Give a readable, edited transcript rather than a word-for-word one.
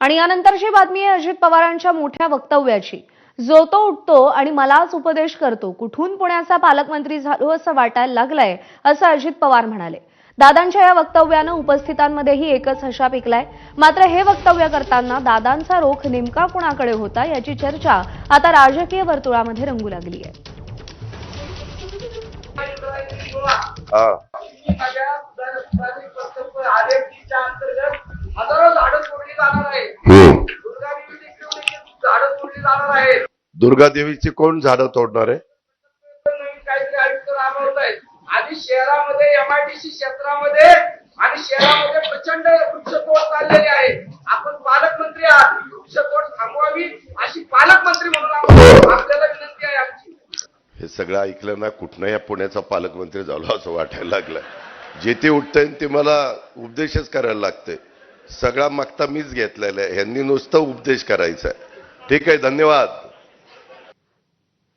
आणि यानंतरची बातमी आहे अजित पवारांच्या मोठ्या वक्तव्याची। जो तो उठतो आणि मलाच उपदेश करतो, कुठून पुण्याचा पालकमंत्री झालो असं वाटायला लागलंय, असं अजित पवार म्हणाले। दादांच्या या वक्तव्यानं उपस्थितांमध्येही एकच हशा पिकलाय। मात्र हे वक्तव्य करताना दादांचा रोख नेमका कुणाकडे होता याची चर्चा आता राजकीय वर्तुळामध्ये रंगू लागली आहे। दुर्गा देवीची कोण झाडं तोडणार आहे? आधी शहरामध्ये एमआयडीसी क्षेत्रामध्ये आणि शहरामध्ये प्रचंड वृक्षतोड चाललेली आहे। आपण पालकमंत्री आहात, वृक्षतोड थांबवावी अशी पालकमंत्री म्हणून आपल्याला विनंती आहे आमची। हे सगळं ऐकलं ना कुठनं या पुण्याचा पालकमंत्री झालो असं वाटायला लागलं। जे ते उठतंय ते मला उपदेशच करायला लागतंय। सगळा मागता मीच घेतलेला आहे, ह्यांनी नुसतं उपदेश करायचा आहे। ठीक आहे, धन्यवाद।